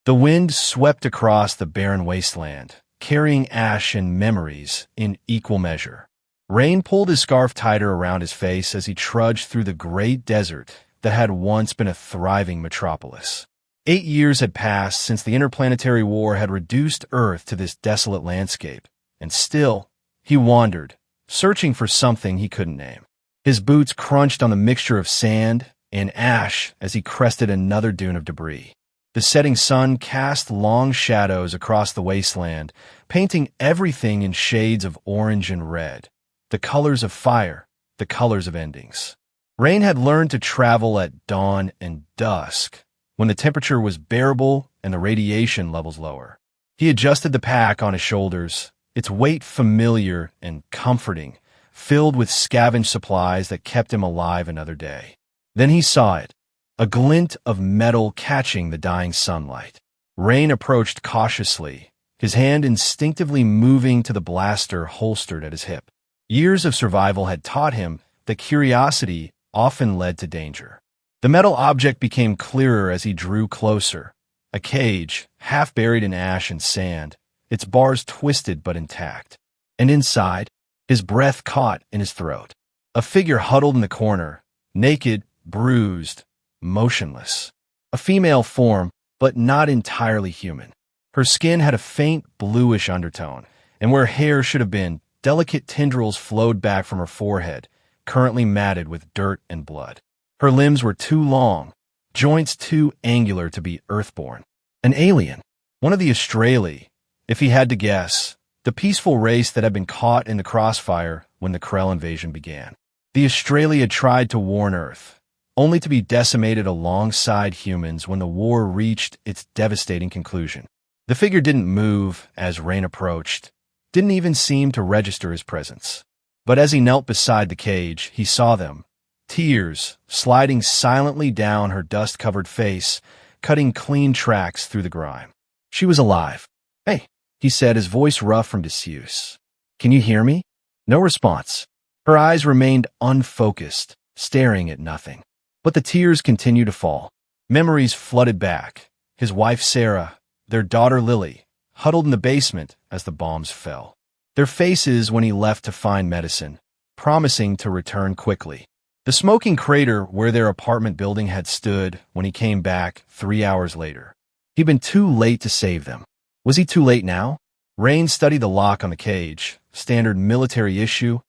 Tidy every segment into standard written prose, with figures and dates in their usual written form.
The wind swept across the barren wasteland, carrying ash and memories in equal measure. Rain pulled his scarf tighter around his face as he trudged through the great desert that had once been a thriving metropolis. 8 years had passed since the interplanetary war had reduced Earth to this desolate landscape, and still, he wandered, searching for something he couldn't name. His boots crunched on the mixture of sand and ash as he crested another dune of debris. The setting sun cast long shadows across the wasteland, painting everything in shades of orange and red, the colors of fire, the colors of endings. Rain had learned to travel at dawn and dusk, when the temperature was bearable and the radiation levels lower. He adjusted the pack on his shoulders, its weight familiar and comforting, filled with scavenged supplies that kept him alive another day. Then he saw it, a glint of metal catching the dying sunlight. Rain approached cautiously, his hand instinctively moving to the blaster holstered at his hip. Years of survival had taught him that curiosity often led to danger. The metal object became clearer as he drew closer. A cage, half buried in ash and sand, its bars twisted but intact. And inside, his breath caught in his throat. A figure huddled in the corner, naked, bruised, motionless. A female form, but not entirely human. Her skin had a faint bluish undertone, and where hair should have been, delicate tendrils flowed back from her forehead, currently matted with dirt and blood. Her limbs were too long, joints too angular to be earthborn. An alien, one of the Australi, if he had to guess, the peaceful race that had been caught in the crossfire when the Krell invasion began. The Australi had tried to warn Earth, only to be decimated alongside humans when the war reached its devastating conclusion. The figure didn't move as Rain approached, didn't even seem to register his presence. But as he knelt beside the cage, he saw them, tears sliding silently down her dust-covered face, cutting clean tracks through the grime. She was alive. "Hey," he said, his voice rough from disuse. "Can you hear me?" No response. Her eyes remained unfocused, staring at nothing. But the tears continued to fall. Memories flooded back. His wife Sarah, their daughter Lily, huddled in the basement as the bombs fell. Their faces when he left to find medicine, promising to return quickly. The smoking crater where their apartment building had stood when he came back 3 hours later. He'd been too late to save them. Was he too late now? Rain studied the lock on the cage, standard military issue,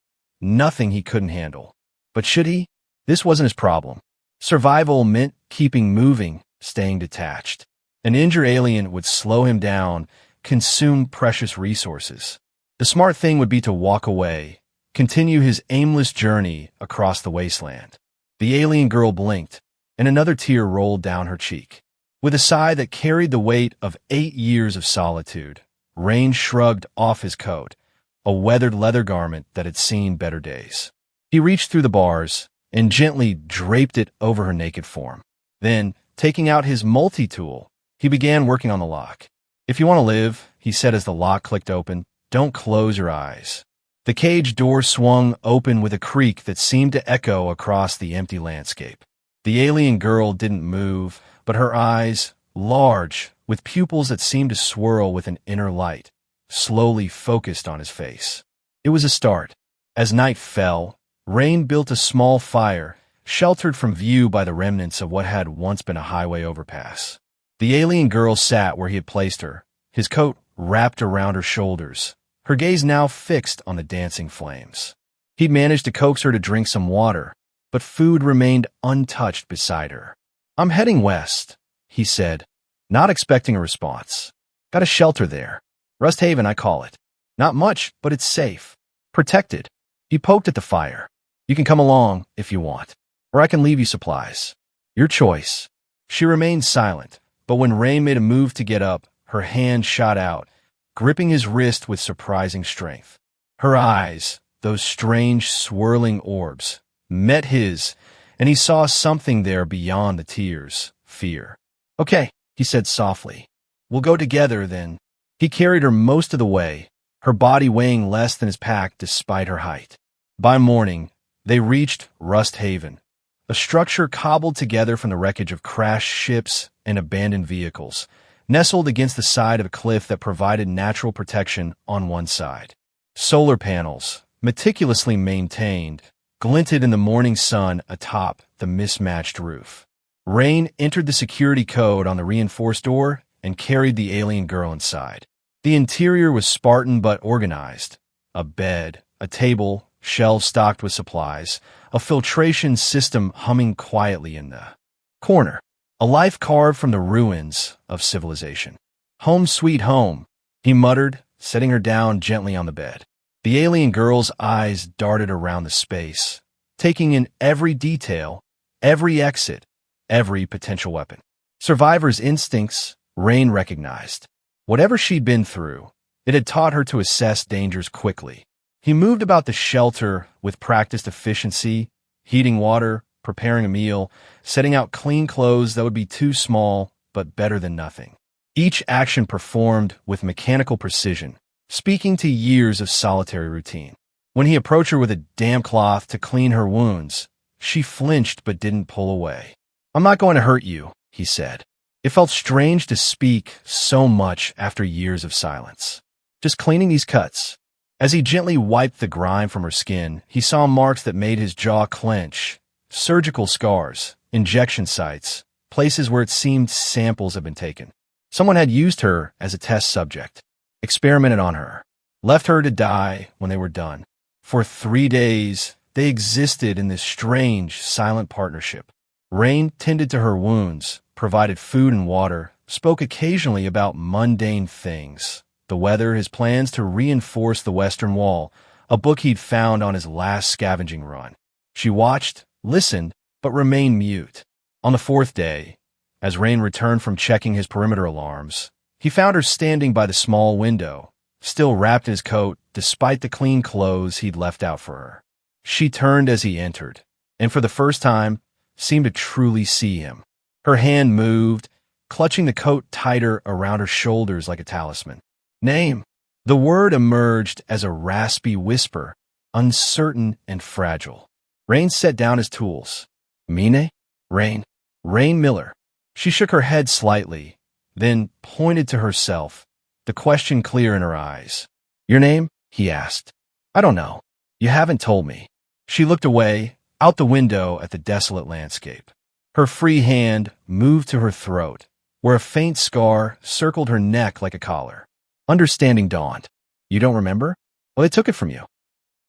nothing he couldn't handle. But should he? This wasn't his problem. Survival meant keeping moving, staying detached. An injured alien would slow him down, consume precious resources. The smart thing would be to walk away, continue his aimless journey across the wasteland. The alien girl blinked, and another tear rolled down her cheek. With a sigh that carried the weight of 8 years of solitude, Rain shrugged off his coat, a weathered leather garment that had seen better days. He reached through the bars and gently draped it over her naked form. Then, taking out his multi-tool, he began working on the lock. "If you want to live," he said as the lock clicked open, "don't close your eyes." The cage door swung open with a creak that seemed to echo across the empty landscape. The alien girl didn't move, but her eyes, large, with pupils that seemed to swirl with an inner light, slowly focused on his face. It was a start. As night fell, Rain built a small fire, sheltered from view by the remnants of what had once been a highway overpass. The alien girl sat where he had placed her, his coat wrapped around her shoulders, her gaze now fixed on the dancing flames. He'd managed to coax her to drink some water, but food remained untouched beside her. "I'm heading west," he said, not expecting a response. "Got a shelter there. Rust Haven, I call it. Not much, but it's safe. Protected." He poked at the fire. "You can come along if you want, or I can leave you supplies. Your choice." She remained silent, but when Rain made a move to get up, her hand shot out, gripping his wrist with surprising strength. Her eyes, those strange swirling orbs, met his, and he saw something there beyond the tears, fear. "Okay," he said softly. "We'll go together then." He carried her most of the way, her body weighing less than his pack despite her height. By morning, they reached Rust Haven, a structure cobbled together from the wreckage of crashed ships and abandoned vehicles, nestled against the side of a cliff that provided natural protection on one side. Solar panels, meticulously maintained, glinted in the morning sun atop the mismatched roof. Rain entered the security code on the reinforced door and carried the alien girl inside. The interior was Spartan but organized. A bed, a table, shelves stocked with supplies, a filtration system humming quietly in the corner. A life carved from the ruins of civilization. "Home sweet home," he muttered, setting her down gently on the bed. The alien girl's eyes darted around the space, taking in every detail, every exit, every potential weapon. Survivor's instincts, Rain recognized. Whatever she'd been through, it had taught her to assess dangers quickly. He moved about the shelter with practiced efficiency, heating water, preparing a meal, setting out clean clothes that would be too small but better than nothing. Each action performed with mechanical precision, speaking to years of solitary routine. When he approached her with a damp cloth to clean her wounds, she flinched but didn't pull away. "I'm not going to hurt you," he said. It felt strange to speak so much after years of silence. "Just cleaning these cuts." As he gently wiped the grime from her skin, he saw marks that made his jaw clench. Surgical scars, injection sites, places where it seemed samples had been taken. Someone had used her as a test subject, experimented on her, left her to die when they were done. For 3 days, they existed in this strange, silent partnership. Rain tended to her wounds, provided food and water, spoke occasionally about mundane things. The weather, his plans to reinforce the Western Wall, a book he'd found on his last scavenging run. She watched, listened, but remained mute. On the 4th day, as Rain returned from checking his perimeter alarms, he found her standing by the small window, still wrapped in his coat despite the clean clothes he'd left out for her. She turned as he entered, and for the first time, seemed to truly see him. Her hand moved, clutching the coat tighter around her shoulders like a talisman. "Name." The word emerged as a raspy whisper, uncertain and fragile. Rain set down his tools. "Mine? Rain. Rain Miller." She shook her head slightly, then pointed to herself, the question clear in her eyes. "Your name?" he asked. "I don't know. You haven't told me." She looked away, out the window at the desolate landscape. Her free hand moved to her throat, where a faint scar circled her neck like a collar. Understanding dawned. "You don't remember? Well, they took it from you."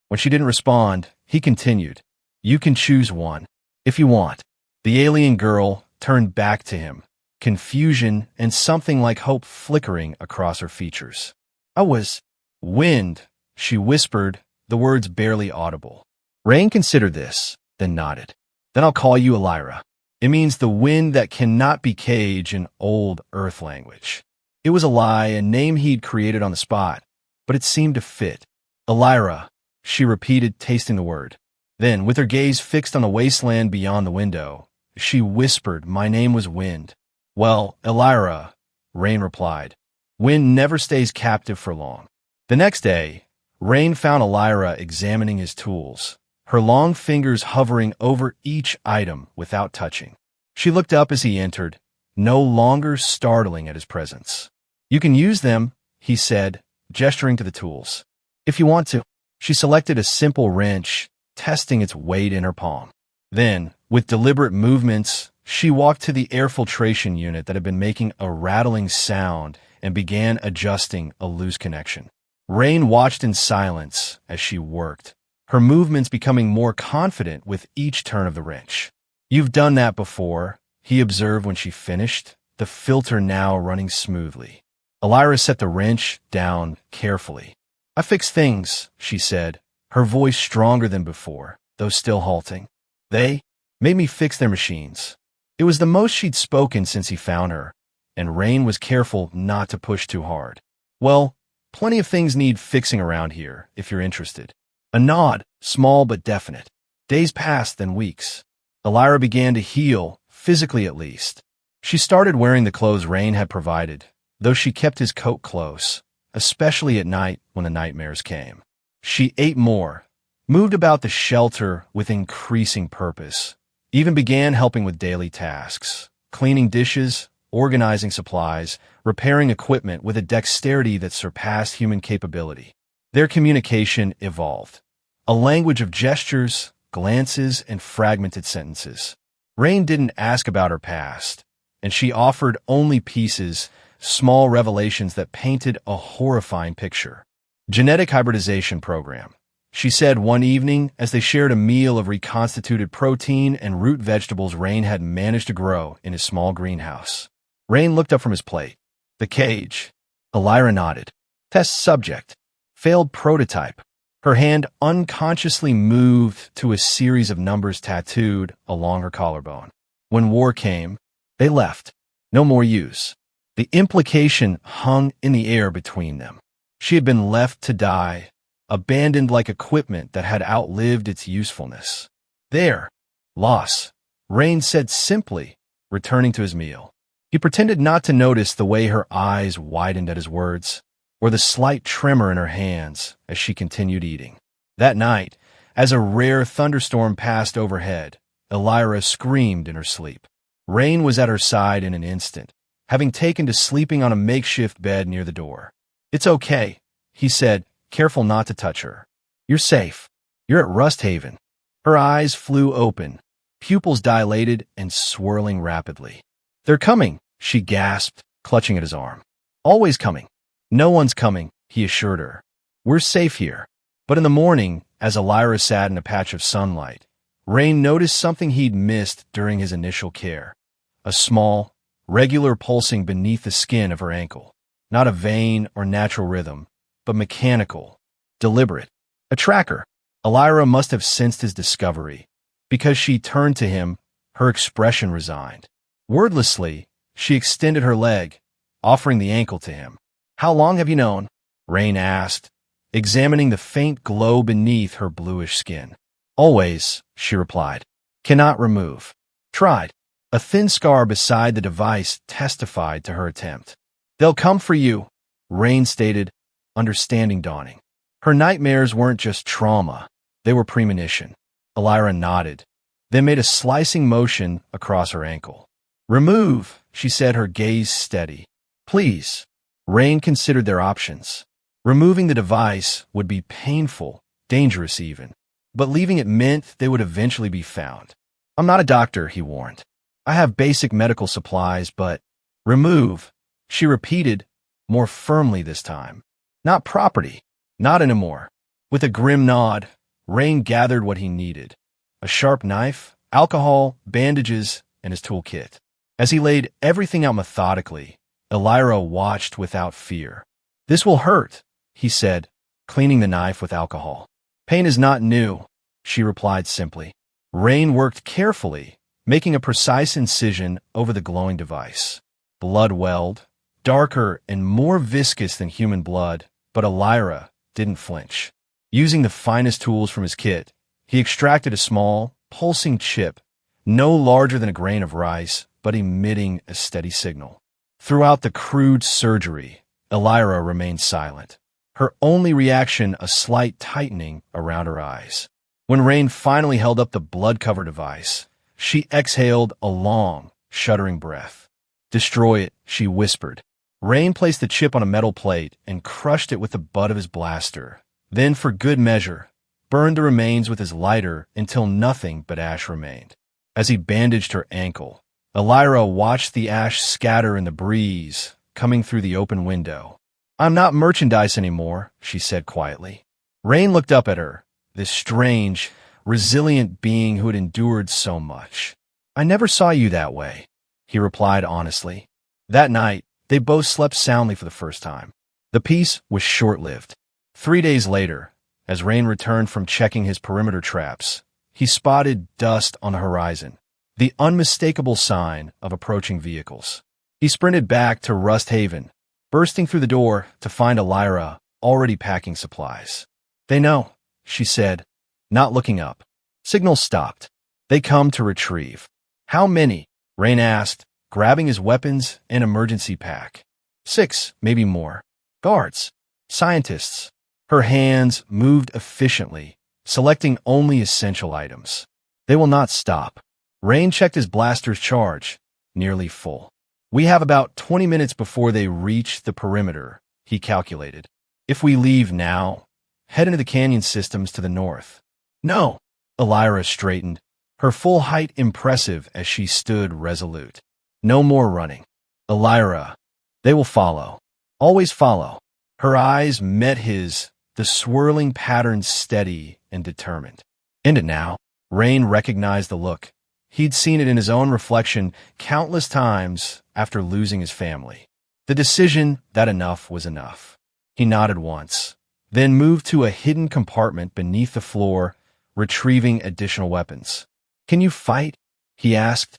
When she didn't respond, he continued. "You can choose one, if you want." The alien girl turned back to him, confusion and something like hope flickering across her features. "I was wind," she whispered, the words barely audible. Rain considered this, then nodded. "Then I'll call you Elira. It means the wind that cannot be caged in old Earth language." It was a lie, a name he'd created on the spot, but it seemed to fit. "Elira," she repeated, tasting the word. Then, with her gaze fixed on the wasteland beyond the window, she whispered, "My name was Wind." "Well, Elira," Rain replied. "Wind never stays captive for long." The next day, Rain found Elira examining his tools, her long fingers hovering over each item without touching. She looked up as he entered, no longer startling at his presence. "You can use them," he said, gesturing to the tools. "If you want to." She selected a simple wrench, testing its weight in her palm. Then, with deliberate movements, she walked to the air filtration unit that had been making a rattling sound and began adjusting a loose connection. Rain watched in silence as she worked, her movements becoming more confident with each turn of the wrench. "You've done that before," he observed when she finished, the filter now running smoothly. Elira set the wrench down carefully. "I fix things," she said, her voice stronger than before, though still halting. "They made me fix their machines." It was the most she'd spoken since he found her, and Rain was careful not to push too hard. "Well, plenty of things need fixing around here, if you're interested." A nod, small but definite. Days passed, then weeks. Elira began to heal, physically at least. She started wearing the clothes Rain had provided, though she kept his coat close, especially at night when the nightmares came. She ate more, moved about the shelter with increasing purpose, even began helping with daily tasks, cleaning dishes, organizing supplies, repairing equipment with a dexterity that surpassed human capability. Their communication evolved. A language of gestures, glances, and fragmented sentences. Rain didn't ask about her past, and she offered only pieces, small revelations that painted a horrifying picture. Genetic hybridization program, she said one evening as they shared a meal of reconstituted protein and root vegetables Rain had managed to grow in his small greenhouse. Rain looked up from his plate. The cage. Elira nodded. Test subject. Failed prototype. Her hand unconsciously moved to a series of numbers tattooed along her collarbone. When war came, they left. No more use. The implication hung in the air between them. She had been left to die, abandoned like equipment that had outlived its usefulness. There. Loss. Rain said simply, returning to his meal. He pretended not to notice the way her eyes widened at his words, or the slight tremor in her hands as she continued eating. That night, as a rare thunderstorm passed overhead, Elira screamed in her sleep. Rain was at her side in an instant, having taken to sleeping on a makeshift bed near the door. "It's okay," he said, careful not to touch her. "You're safe. You're at Rust Haven." Her eyes flew open, pupils dilated and swirling rapidly. "They're coming," she gasped, clutching at his arm. "Always coming." "No one's coming," he assured her. "We're safe here." But in the morning, as Elira sat in a patch of sunlight, Rain noticed something he'd missed during his initial care. A small, regular pulsing beneath the skin of her ankle. Not a vein or natural rhythm, but mechanical, deliberate. A tracker. Elira must have sensed his discovery, because she turned to him, her expression resigned. Wordlessly, she extended her leg, offering the ankle to him. "How long have you known?" Rain asked, examining the faint glow beneath her bluish skin. "Always," she replied. "Cannot remove." "Tried." A thin scar beside the device testified to her attempt. "They'll come for you," Rain stated, understanding dawning. Her nightmares weren't just trauma, they were premonition. Elira nodded, then made a slicing motion across her ankle. "Remove," she said, her gaze steady. "Please." Rain considered their options. Removing the device would be painful, dangerous even, but leaving it meant they would eventually be found. "I'm not a doctor," he warned. "I have basic medical supplies, but—" "Remove," she repeated, more firmly this time. "Not property. Not anymore." With a grim nod, Rain gathered what he needed. A sharp knife, alcohol, bandages, and his toolkit. As he laid everything out methodically, Elira watched without fear. "This will hurt," he said, cleaning the knife with alcohol. "Pain is not new," she replied simply. Rain worked carefully, making a precise incision over the glowing device. Blood welled, darker and more viscous than human blood, but Elira didn't flinch. Using the finest tools from his kit, he extracted a small, pulsing chip, no larger than a grain of rice, but emitting a steady signal. Throughout the crude surgery, Elira remained silent, her only reaction a slight tightening around her eyes. When Rain finally held up the blood-covered device, she exhaled a long, shuddering breath. "Destroy it," she whispered. Rain placed the chip on a metal plate and crushed it with the butt of his blaster. Then, for good measure, burned the remains with his lighter until nothing but ash remained. As he bandaged her ankle, Elira watched the ash scatter in the breeze, coming through the open window. "I'm not merchandise anymore," she said quietly. Rain looked up at her, this strange, resilient being who had endured so much. "I never saw you that way," he replied honestly. That night, they both slept soundly for the first time. The peace was short-lived. 3 days later, as Rain returned from checking his perimeter traps, he spotted dust on the horizon, the unmistakable sign of approaching vehicles. He sprinted back to Rust Haven, bursting through the door to find Elira already packing supplies. "They know," she said, not looking up. Signal stopped. "They come to retrieve." "How many?" Rain asked, grabbing his weapons and emergency pack. 6, maybe more. Guards. Scientists. Her hands moved efficiently, selecting only essential items. "They will not stop." Rain checked his blaster's charge, nearly full. We have about 20 minutes before they reach the perimeter, he calculated. If we leave now, head into the canyon systems to the north. No. Elira straightened, her full height impressive as she stood resolute. No more running. Elira, they will follow. Always follow. Her eyes met his, the swirling patterns steady and determined. And now, Rain recognized the look. He'd seen it in his own reflection countless times after losing his family. The decision that enough was enough. He nodded once, then moved to a hidden compartment beneath the floor, retrieving additional weapons. Can you fight? He asked,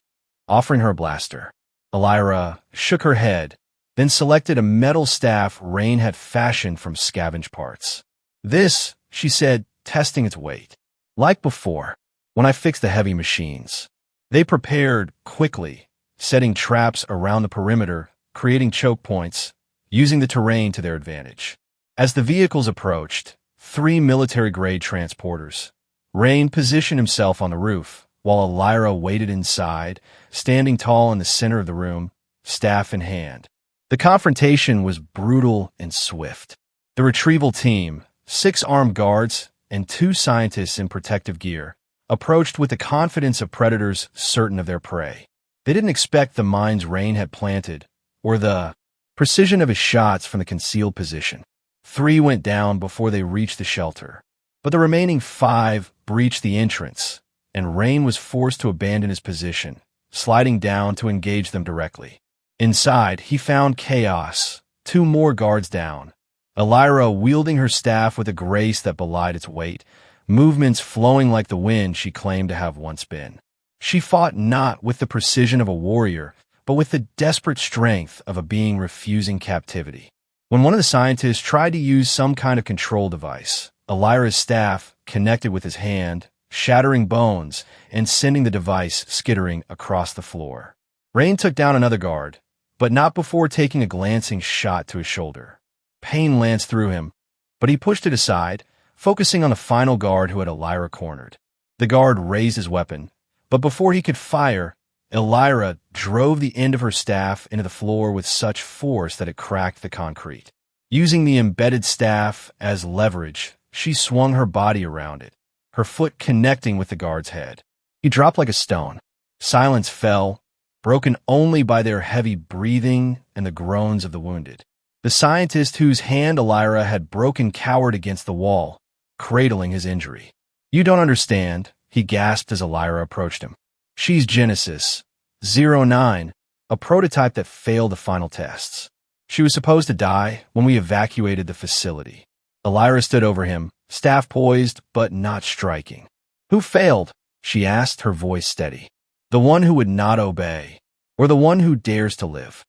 offering her a blaster. Elira shook her head, then selected a metal staff Rain had fashioned from scavenged parts. This, she said, testing its weight. Like before, when I fixed the heavy machines. They prepared quickly, setting traps around the perimeter, creating choke points, using the terrain to their advantage. As the vehicles approached, 3 military-grade transporters, Rain positioned himself on the roof, while Elira waited inside, standing tall in the center of the room, staff in hand. The confrontation was brutal and swift. The retrieval team, 6 armed guards and 2 scientists in protective gear, approached with the confidence of predators certain of their prey. They didn't expect the mines Rain had planted, or the precision of his shots from the concealed position. 3 went down before they reached the shelter, but the remaining 5 breached the entrance, and Rain was forced to abandon his position, sliding down to engage them directly. Inside, he found chaos, 2 more guards down, Elira wielding her staff with a grace that belied its weight, movements flowing like the wind she claimed to have once been. She fought not with the precision of a warrior, but with the desperate strength of a being refusing captivity. When one of the scientists tried to use some kind of control device, Elira's staff connected with his hand, shattering bones and sending the device skittering across the floor. Rain took down another guard, but not before taking a glancing shot to his shoulder. Pain lanced through him, but he pushed it aside, focusing on the final guard who had Elira cornered. The guard raised his weapon, but before he could fire, Elira drove the end of her staff into the floor with such force that it cracked the concrete. Using the embedded staff as leverage, she swung her body around it, her foot connecting with the guard's head. He dropped like a stone. Silence fell, broken only by their heavy breathing and the groans of the wounded. The scientist whose hand Elira had broken cowered against the wall, cradling his injury. You don't understand, he gasped as Elira approached him. She's Genesis 09, a prototype that failed the final tests. She was supposed to die when we evacuated the facility. Elira stood over him, staff poised but not striking. Who failed? She asked, her voice steady. The one who would not obey, or the one who dares to live?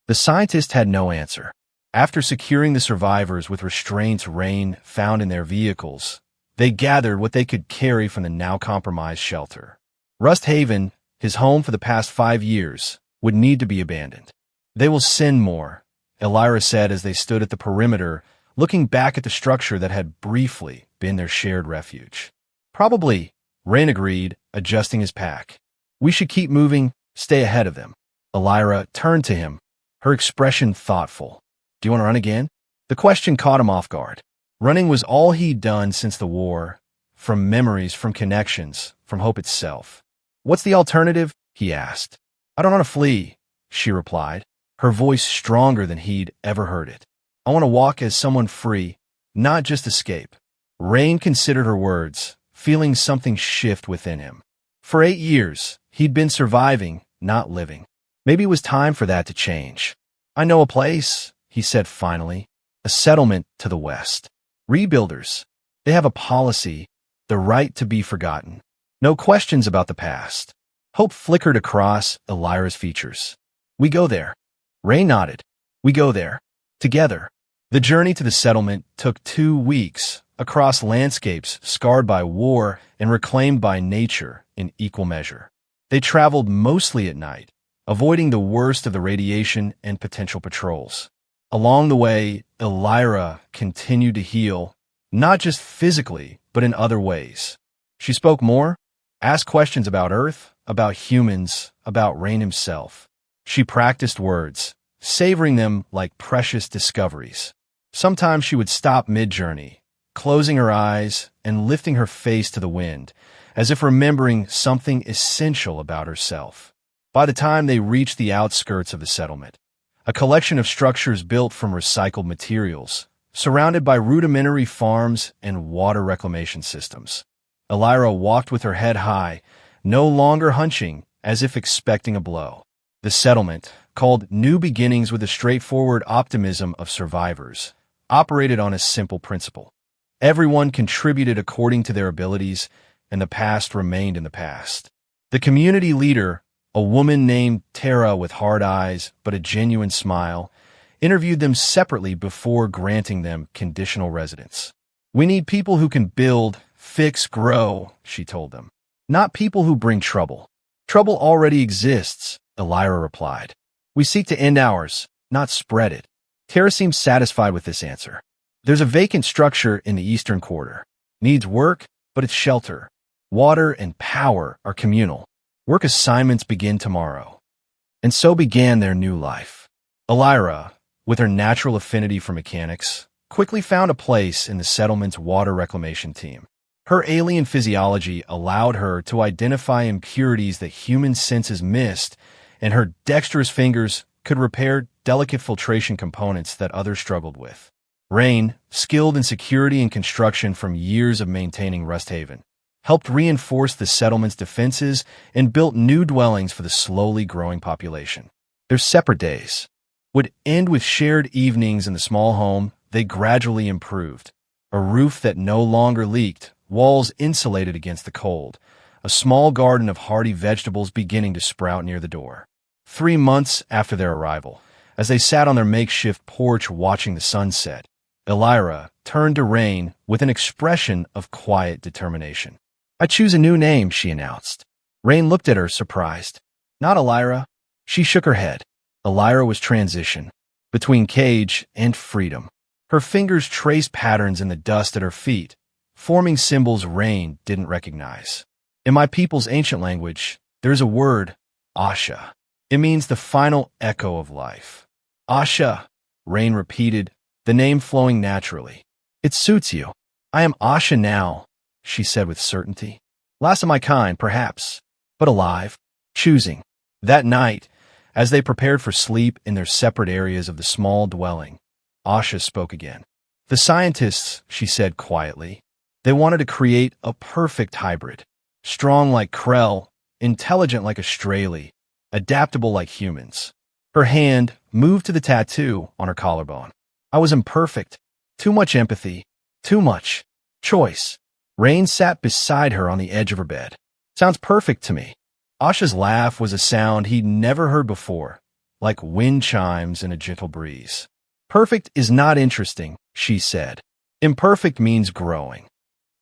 The scientist had no answer. After securing the survivors with restraints Rain found in their vehicles, they gathered what they could carry from the now compromised shelter. Rust Haven, his home for the past 5 years, would need to be abandoned. They will send more, Elira said as they stood at the perimeter, looking back at the structure that had briefly been their shared refuge. Probably, Rain agreed, adjusting his pack. We should keep moving, stay ahead of them. Elira turned to him, her expression thoughtful. Do you want to run again? The question caught him off guard. Running was all he'd done since the war, from memories, from connections, from hope itself. What's the alternative? He asked. I don't want to flee, she replied, her voice stronger than he'd ever heard it. I want to walk as someone free, not just escape. Rain considered her words, feeling something shift within him. For 8 years, he'd been surviving, not living. Maybe it was time for that to change. I know a place, he said finally, a settlement to the west. Rebuilders. They have a policy, the right to be forgotten. No questions about the past. Hope flickered across Elira's features. We go there. Ray nodded. We go there. Together. The journey to the settlement took 2 weeks, across landscapes scarred by war and reclaimed by nature in equal measure. They traveled mostly at night, avoiding the worst of the radiation and potential patrols. Along the way, Elira continued to heal, not just physically, but in other ways. She spoke more, asked questions about Earth, about humans, about Rain himself. She practiced words, savoring them like precious discoveries. Sometimes she would stop mid-journey, closing her eyes and lifting her face to the wind, as if remembering something essential about herself. By the time they reached the outskirts of the settlement, a collection of structures built from recycled materials, surrounded by rudimentary farms and water reclamation systems. Elira walked with her head high, no longer hunching, as if expecting a blow. The settlement, called New Beginnings with the straightforward optimism of survivors, operated on a simple principle. Everyone contributed according to their abilities, and the past remained in the past. The community leader, a woman named Tara with hard eyes but a genuine smile, interviewed them separately before granting them conditional residence. "We need people who can build, fix, grow," she told them. "Not people who bring trouble." "Trouble already exists," Elira replied. "We seek to end ours, not spread it." Tara seemed satisfied with this answer. "There's a vacant structure in the eastern quarter. Needs work, but it's shelter. Water and power are communal. Work assignments begin tomorrow." And so began their new life. Elira, with her natural affinity for mechanics, quickly found a place in the settlement's water reclamation team. Her alien physiology allowed her to identify impurities that human senses missed, and her dexterous fingers could repair delicate filtration components that others struggled with. Rain, skilled in security and construction from years of maintaining Rust Haven, helped reinforce the settlement's defenses and built new dwellings for the slowly growing population. Their separate days would end with shared evenings in the small home. They gradually improved. A roof that no longer leaked, walls insulated against the cold, a small garden of hardy vegetables beginning to sprout near the door. 3 months after their arrival, as they sat on their makeshift porch watching the sunset, Elira turned to Rain with an expression of quiet determination. "I choose a new name," she announced. Rain looked at her, surprised. "Not Elira." She shook her head. Elira was transition, between cage and freedom. Her fingers traced patterns in the dust at her feet, forming symbols Rain didn't recognize. "In my people's ancient language, there's a word, Asha. It means the final echo of life." "Asha," Rain repeated, the name flowing naturally. "It suits you. I am Asha now," she said with certainty. "Last of my kind, perhaps, but alive, choosing." That night, as they prepared for sleep in their separate areas of the small dwelling, Asha spoke again. "The scientists," she said quietly, "they wanted to create a perfect hybrid. Strong like Krell, intelligent like Australia, adaptable like humans." Her hand moved to the tattoo on her collarbone. "I was imperfect. Too much empathy. Too much choice." Rain sat beside her on the edge of her bed. "Sounds perfect to me." Asha's laugh was a sound he'd never heard before, like wind chimes in a gentle breeze. "Perfect is not interesting," she said. "Imperfect means growing."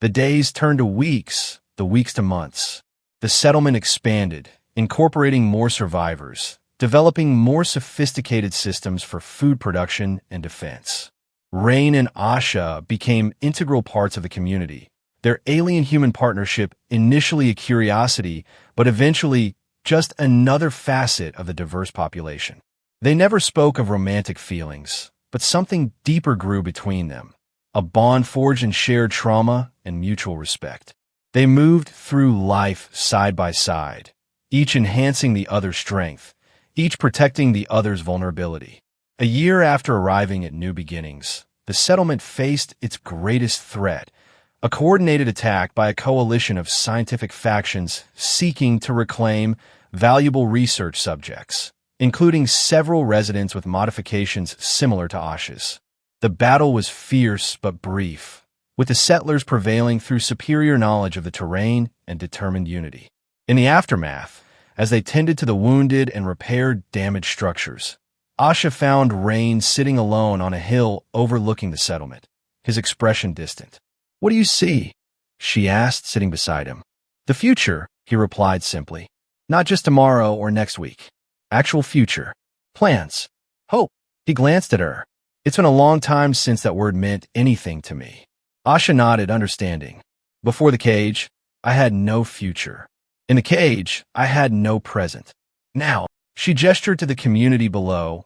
The days turned to weeks, the weeks to months. The settlement expanded, incorporating more survivors, developing more sophisticated systems for food production and defense. Rain and Asha became integral parts of the community, their alien-human partnership initially a curiosity, but eventually just another facet of the diverse population. They never spoke of romantic feelings, but something deeper grew between them, a bond forged in shared trauma and mutual respect. They moved through life side by side, each enhancing the other's strength, each protecting the other's vulnerability. A year after arriving at New Beginnings, the settlement faced its greatest threat, a coordinated attack by a coalition of scientific factions seeking to reclaim valuable research subjects, including several residents with modifications similar to Asha's. The battle was fierce but brief, with the settlers prevailing through superior knowledge of the terrain and determined unity. In the aftermath, as they tended to the wounded and repaired damaged structures, Asha found Rain sitting alone on a hill overlooking the settlement, his expression distant. "What do you see?" she asked, sitting beside him. "The future," he replied simply. "Not just tomorrow or next week. Actual future. Plans. Hope." He glanced at her. "It's been a long time since that word meant anything to me." Asha nodded, understanding. "Before the cage, I had no future. In the cage, I had no present. Now, She gestured to the community below,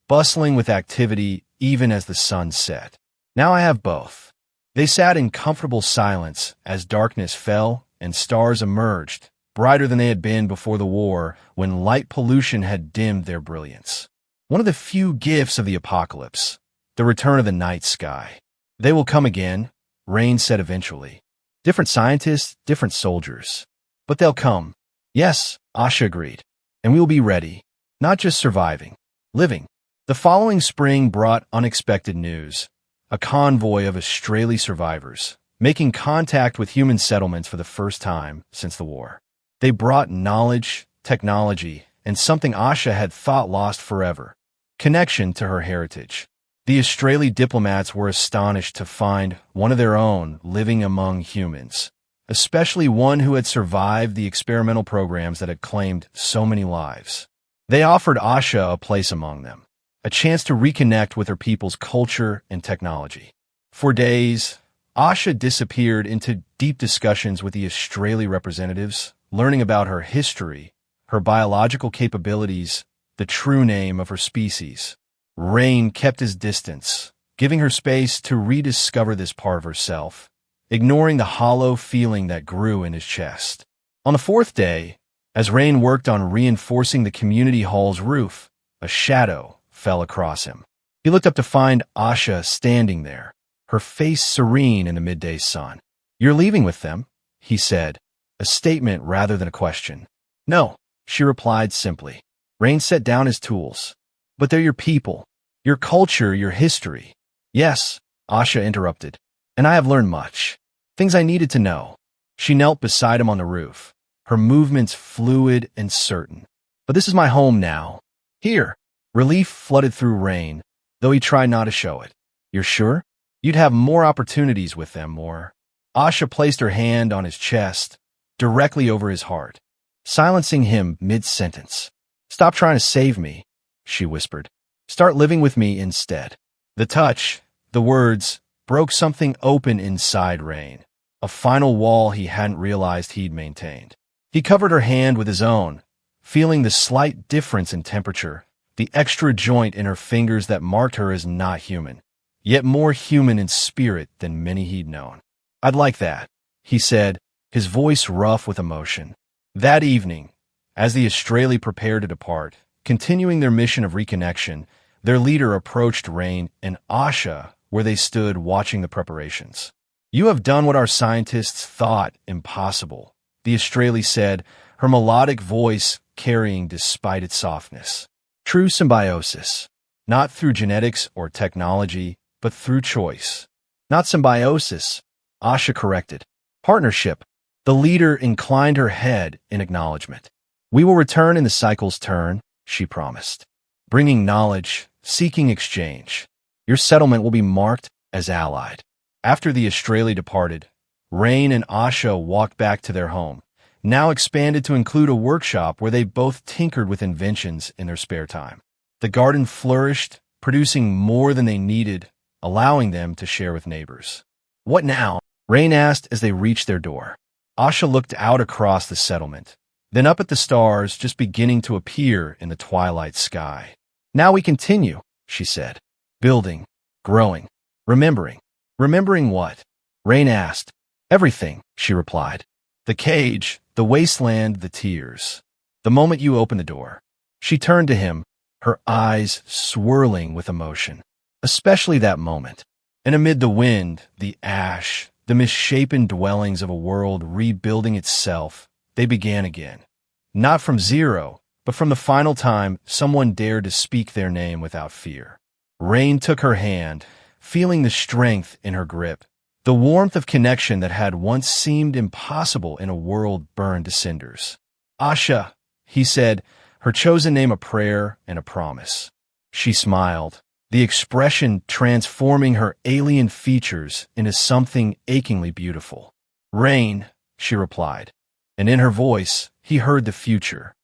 bustling with activity even as the sun set. Now I have both. They sat in comfortable silence as darkness fell and stars emerged, brighter than they had been before the war when light pollution had dimmed their brilliance. One of the few gifts of the apocalypse, the return of the night sky. They will come again, Rain said eventually. Different scientists, different soldiers. But they'll come. Yes, Asha agreed. And we will be ready. Not just surviving, living. The following spring brought unexpected news. A convoy of Australi survivors, making contact with human settlements for the first time since the war. They brought knowledge, technology, and something Asha had thought lost forever, connection to her heritage. The Australi diplomats were astonished to find one of their own living among humans, especially one who had survived the experimental programs that had claimed so many lives. They offered Asha a place among them, a chance to reconnect with her people's culture and technology. For days, Asha disappeared into deep discussions with the Australi representatives, learning about her history, her biological capabilities, the true name of her species. Rain kept his distance, giving her space to rediscover this part of herself, ignoring the hollow feeling that grew in his chest. On the fourth day, as Rain worked on reinforcing the community hall's roof, a shadow fell across him. He looked up to find Asha standing there, her face serene in the midday sun. "You're leaving with them?" he said, a statement rather than a question. "No," she replied simply. Rain set down his tools. "But they're your people, your culture, your history." "Yes," Asha interrupted, "and I have learned much. Things I needed to know." She knelt beside him on the roof, her movements fluid and certain. "But this is my home now. Here." Relief flooded through Rain, though he tried not to show it. "You're sure? You'd have more opportunities with them, more." Asha placed her hand on his chest, directly over his heart, silencing him mid-sentence. "Stop trying to save me," she whispered. "Start living with me instead." The touch, the words, broke something open inside Rain, a final wall he hadn't realized he'd maintained. He covered her hand with his own, feeling the slight difference in temperature, the extra joint in her fingers that marked her as not human, yet more human in spirit than many he'd known. "I'd like that," he said, his voice rough with emotion. That evening, as the Australi prepared to depart, continuing their mission of reconnection, their leader approached Rain and Asha where they stood watching the preparations. "You have done what our scientists thought impossible," the Australi said, her melodic voice carrying despite its softness. "True symbiosis, not through genetics or technology, but through choice." "Not symbiosis," Asha corrected. "Partnership." The leader inclined her head in acknowledgement. "We will return in the cycle's turn," she promised, "bringing knowledge, seeking exchange. Your settlement will be marked as allied." After the Australi departed, Rain and Asha walked back to their home, now expanded to include a workshop where they both tinkered with inventions in their spare time. The garden flourished, producing more than they needed, allowing them to share with neighbors. "What now?" Rain asked as they reached their door. Asha looked out across the settlement, then up at the stars just beginning to appear in the twilight sky. "Now we continue," she said. "Building, growing, remembering." "Remembering what?" Rain asked. "Everything," she replied. "The cage, the wasteland, the tears. The moment you opened the door." She turned to him, her eyes swirling with emotion. Especially that moment. And amid the wind, the ash, the misshapen dwellings of a world rebuilding itself, they began again. Not from zero, but from the final time someone dared to speak their name without fear. Rain took her hand, feeling the strength in her grip, the warmth of connection that had once seemed impossible in a world burned to cinders. "Asha," he said, her chosen name a prayer and a promise. She smiled, the expression transforming her alien features into something achingly beautiful. "Rain," she replied, and in her voice he heard the future,